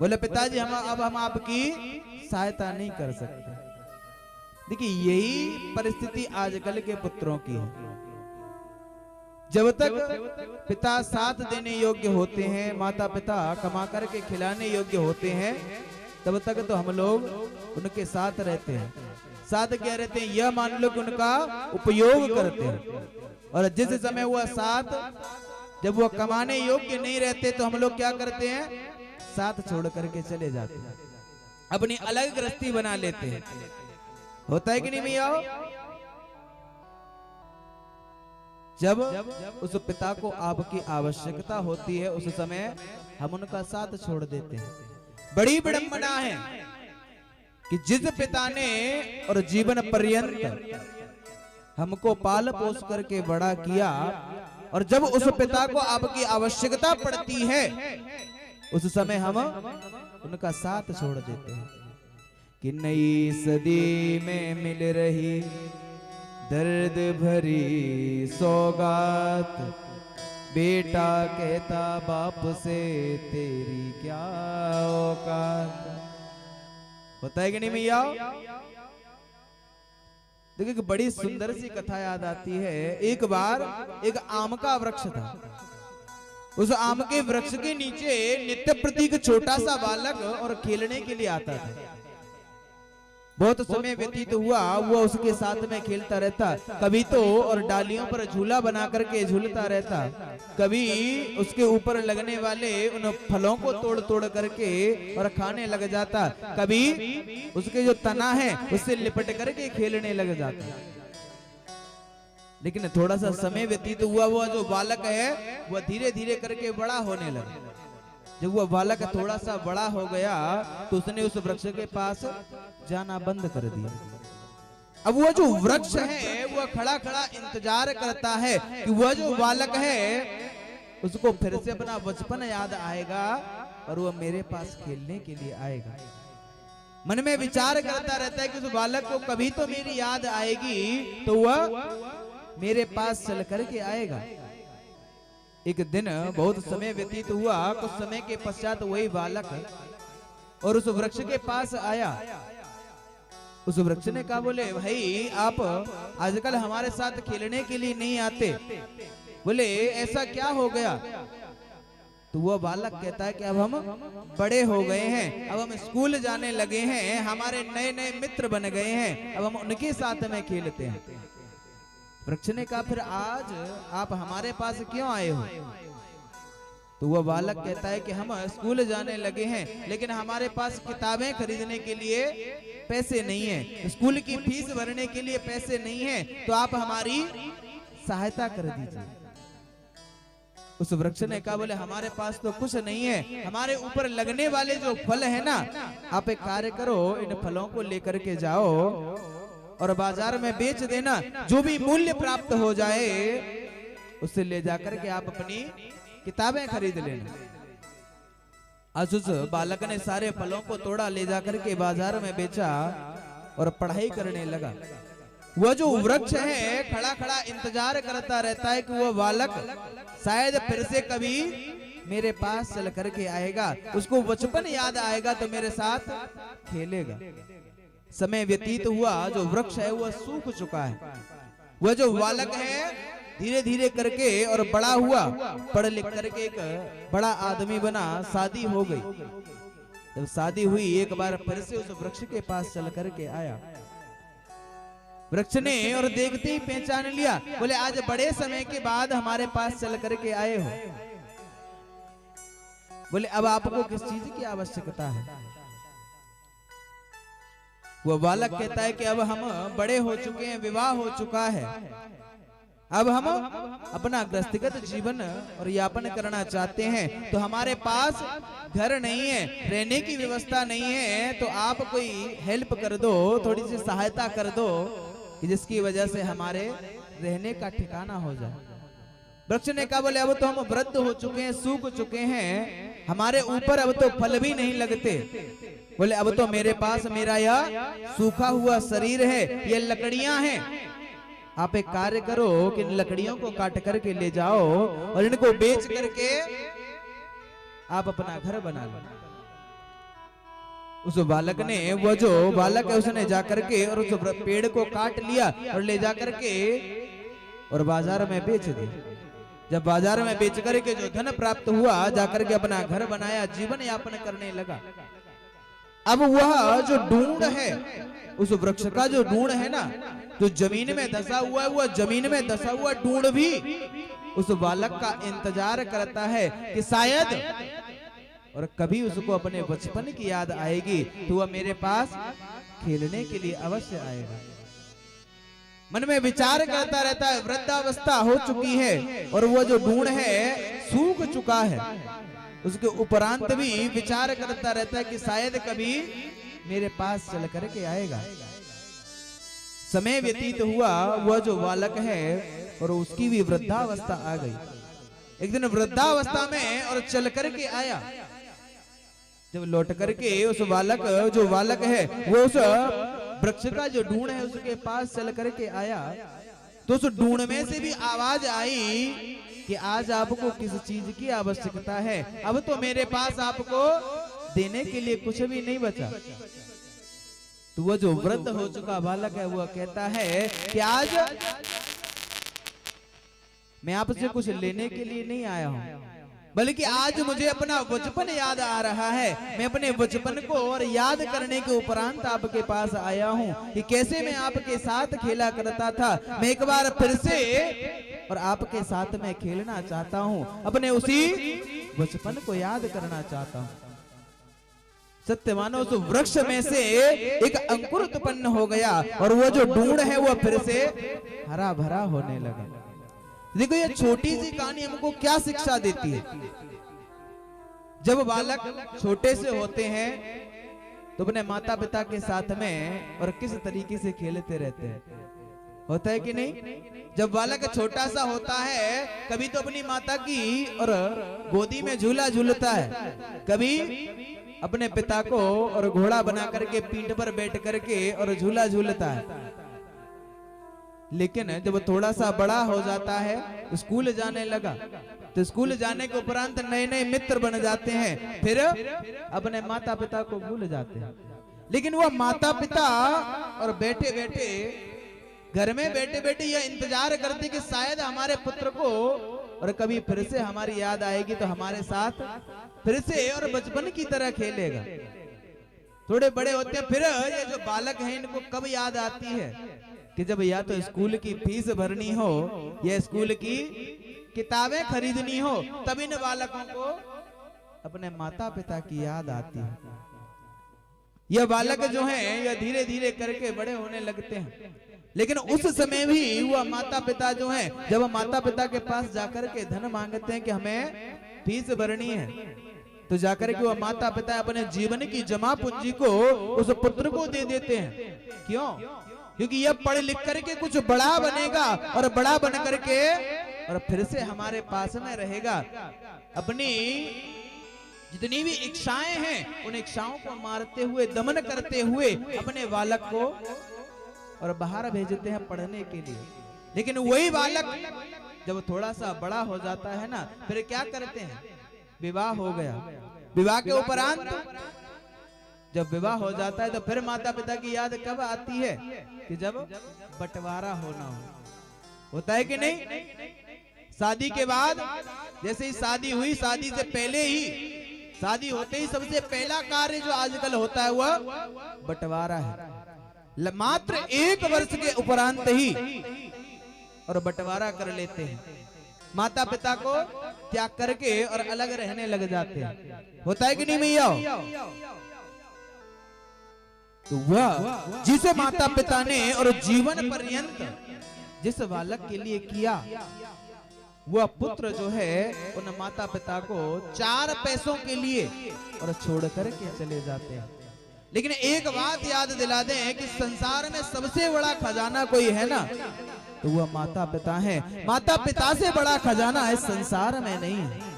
बोले पिताजी हम आपकी सहायता नहीं कर सकते। देखिए यही परिस्थिति आजकल के पुत्रों की है। जब तक पिता साथ देने योग्य होते हैं, माता पिता कमा करके खिलाने योग्य होते हैं, तब तक तो हम लोग उनके साथ रहते हैं। साथ क्या रहते हैं, यह मान लो कि उनका उपयोग करते हैं। और जिस समय वह साथ, जब वह कमाने योग्य नहीं रहते तो हम लोग क्या करते हैं, साथ छोड़ करके चले जाते हैं, अपनी अलग गृहस्थी बना लेते हैं। होता है कि नहीं भैया? जब उस पिता को आपकी आवश्यकता होती है उस समय हम उनका साथ छोड़ देते हैं। बड़ी विडंबना है कि जिस पिता ने और जीवन पर्यंत हमको पाल पोस करके बड़ा किया, और जब उस पिता को आपकी आवश्यकता पड़ती है उस समय हम उनका साथ छोड़ देते हैं। कि नई सदी में मिल रही दर्द भरी सौगात, बेटा कहता बाप से तेरी क्या औकात। होता है कि नहीं भैया? देखिए बड़ी सुंदर सी कथा याद आती है। एक बार एक आम का वृक्ष था। उस आम के वृक्ष के नीचे नित्य प्रति एक छोटा सा बालक और खेलने के लिए आता था। बहुत समय व्यतीत हुआ, वो उसके साथ में खेलता रहता। कभी तो और डालियों पर झूला बना करके झूलता रहता, कभी उसके ऊपर लगने वाले उन फलों को तोड़ तोड़ करके और खाने लग जाता, कभी उसके जो तना है उससे लिपट करके खेलने लग जाता। लेकिन थोड़ा सा समय व्यतीत हुआ, वो जो बालक है वह धीरे धीरे करके बड़ा होने लगा। जब वह बालक थोड़ा सा बड़ा हो गया तो उसने उस वृक्ष के पास जाना बंद कर दिया। अब वह जो वृक्ष है वह खड़ा खड़ा इंतजार करता है कि वह जो बालक है उसको फिर से अपना बचपन याद आएगा और वह मेरे पास खेलने के लिए आएगा। मन में विचार करता रहता है कि उस बालक को कभी तो मेरी याद आएगी तो वह मेरे पास चल करके आएगा। एक दिन बहुत समय व्यतीत हुआ, कुछ समय के पश्चात वही बालक और उस वृक्ष के पास आया। उस वृक्ष ने कहा, बोले भाई आप आजकल हमारे साथ खेलने के लिए नहीं आते, बोले ऐसा क्या हो गया? तो वह बालक कहता है कि अब हम बड़े हो गए हैं, अब हम स्कूल जाने लगे हैं, हमारे नए नए मित्र बन गए हैं, अब हम उनके साथ में खेलते हैं। वृक्ष ने कहा, फिर आज आप हमारे पास क्यों आए हो? तो वह बालक कहता है कि हम स्कूल जाने लगे हैं लेकिन हमारे पास किताबें खरीदने के लिए पैसे नहीं है, स्कूल की फीस भरने के लिए पैसे नहीं है, तो आप हमारी सहायता कर दीजिए। उस वृक्ष ने कहा, बोले हमारे पास तो कुछ नहीं है, हमारे ऊपर लगने वाले जो फल है ना, आप एक कार्य करो, इन फलों को लेकर के जाओ और बाजार में बेच देना, जो भी मूल्य प्राप्त हो जाए उससे ले जाकर के आप अपनी किताबें खरीद लेना। आज उस बालक ने सारे फलों को तोड़ा, ले जाकर के बाजार में बेचा और पढ़ाई करने लगा। वह जो वृक्ष है खड़ा खड़ा इंतजार करता रहता है कि वह बालक शायद फिर से कभी मेरे पास चल करके आएगा, उसको बचपन याद आएगा तो मेरे साथ खेलेगा। समय व्यतीत हुआ, जो वृक्ष है वह सूख चुका है। वह जो बालक है धीरे धीरे करके और बड़ा हुआ, पढ़ लिख करके एक बड़ा आदमी बना, शादी हो गई। जब शादी हुई एक बार फिर से उस वृक्ष के पास चल करके आया। वृक्ष ने और देखते ही पहचान लिया, बोले आज बड़े समय के बाद हमारे पास चल करके आए हो, बोले अब आपको किस चीज की आवश्यकता है? वह बालक कहता है कि अब हम बड़े हो चुके हैं, विवाह हो चुका है, अब हम अपना व्यक्तिगत जीवन और यापन करना चाहते हैं, तो हमारे पास घर नहीं है, रहने की व्यवस्था नहीं है, तो आप कोई हेल्प कर दो, थोड़ी सी सहायता कर दो कि जिसकी वजह से हमारे रहने का ठिकाना हो जाए। वृक्ष ने कहा, बोले अब तो हम वृद्ध हो चुके हैं, सूख चुके हैं, हमारे ऊपर अब तो फल भी नहीं लगते, बोले अब तो मेरे पास मेरा यह सूखा हुआ शरीर है, ये लकड़ियां हैं, आप एक कार्य करो कि इन लकड़ियों को काट करके ले जाओ और इनको बेच करके आप अपना घर बना लो। उस बालक ने, वो जो बालक है उसने जाकर के और उस पेड़ को काट लिया और ले जाकर के और बाजार में बेच दिया। जब बाजार में बेच करके जो धन प्राप्त हुआ, जाकर के अपना घर बनाया, जीवन यापन करने लगा। अब वह जो ढूंढ है, उस वृक्ष का जो ढूंढ है ना, जो जमीन में धसा हुआ है, वह जमीन में धसा हुआ ढूंढ भी उस बालक का इंतजार करता है कि शायद और कभी उसको अपने बचपन की याद आएगी तो वह मेरे पास खेलने के लिए अवश्य आएगा। मन में विचार करता रहता है। वृद्धावस्था हो चुकी है और वो जो ढूंढ है सूख चुका है, उसके उपरांत भी विचार करता रहता है कि शायद कभी मेरे पास चल करके आएगा। समय व्यतीत हुआ, वह जो बालक है और उसकी भी वृद्धावस्था आ गई। एक दिन वृद्धावस्था में और चल करके आया। जब लौट करके उस बालक, जो बालक है वो उस वृक्ष का जो ढूंढ है उसके पास चल करके आया, तो उस ढूंढ में से भी आवाज आई कि आज आपको किस चीज की आवश्यकता है? अब तो मेरे पास आपको देने के लिए कुछ भी नहीं बचा। तो वो जो वृद्ध हो चुका बालक है वो कहता है कि आज मैं आपसे कुछ लेने के लिए नहीं आया हूं, बल्कि आज मुझे अपना बचपन याद आ रहा है। मैं अपने बचपन को और याद करने के उपरांत आपके पास आया हूं कि कैसे मैं आपके साथ खेला करता था। मैं एक बार फिर से और आपके साथ में खेलना चाहता हूं, अपने उसी बचपन को याद करना चाहता हूं। सत्य मानो उस वृक्ष में से एक अंकुर उत्पन्न हो गया और वो जो ढूंढ है वो फिर से हरा भरा होने लगा। देखो ये छोटी सी कहानी हमको क्या शिक्षा देती है। जब बालक छोटे से होते हैं तो अपने माता पिता के साथ में और किस तरीके से खेलते रहते हैं, होता है कि नहीं? जब बालक छोटा सा होता है कभी तो अपनी माता की और गोदी में झूला झूलता है, कभी अपने पिता को और घोड़ा बना करके पीठ पर बैठ करके और झूला झूलता है। लेकिन जब थोड़ा सा बड़ा हो जाता है, स्कूल जाने लगा, तो स्कूल जाने के उपरांत नए नए मित्र बन जाते हैं, फिर अपने माता पिता को भूल जाते हैं। लेकिन वह माता पिता और बैठे बैठे घर में बैठे बैठे यह इंतजार करते कि शायद हमारे पुत्र को और कभी फिर से हमारी याद आएगी तो हमारे साथ फिर से और बचपन की तरह खेलेगा। थोड़े बड़े होते हैं फिर ये जो बालक हैं इनको कब याद आती है कि जब या तो स्कूल की फीस भरनी हो या स्कूल की किताबें खरीदनी हो, तब इन बालकों को अपने माता पिता की याद आती है। यह बालक जो हैं यह धीरे धीरे करके बड़े होने लगते हैं, लेकिन उस समय भी वह माता पिता जो हैं, जब माता पिता के पास जाकर के धन मांगते हैं कि हमें फीस भरनी है, तो जाकर के वह माता पिता अपने जीवन की जमा पूंजी को उस पुत्र को दे देते हैं। क्यों? क्योंकि यह पढ़ लिख करके कुछ बड़ा बनेगा और बड़ा बन करके और फिर से हमारे पास में रहेगा। अपनी जितनी भी इच्छाएं हैं उन इच्छाओं को मारते हुए, दमन करते हुए अपने बालक को और बाहर भेजते हैं पढ़ने के लिए। लेकिन वही बालक जब थोड़ा सा बड़ा हो जाता है ना, फिर क्या करते हैं? विवाह हो गया, विवाह के उपरांत जब विवाह हो जाता है तो फिर माता पिता की याद कब आती है? कि जब बंटवारा होना होता है कि नहीं? शादी के बाद जैसे ही शादी हुई, शादी से पहले ही, शादी होते ही सबसे पहला कार्य जो आजकल होता है वह बंटवारा है। मात्र 1 वर्ष के उपरांत ही और बंटवारा कर लेते हैं, माता पिता को त्याग करके और अलग रहने लग जाते हैं। होता है कि नहीं भैया? तो वह जिसे माता पिता ने और जीवन पर्यंत जिस बालक के लिए किया, वह पुत्र जो है उन माता पिता को 4 पैसों के लिए और छोड़ करके चले जाते हैं। लेकिन एक बात याद दिला दें कि संसार में सबसे बड़ा खजाना कोई है ना, तो वह माता पिता है। माता पिता से बड़ा खजाना इस संसार में नहीं है।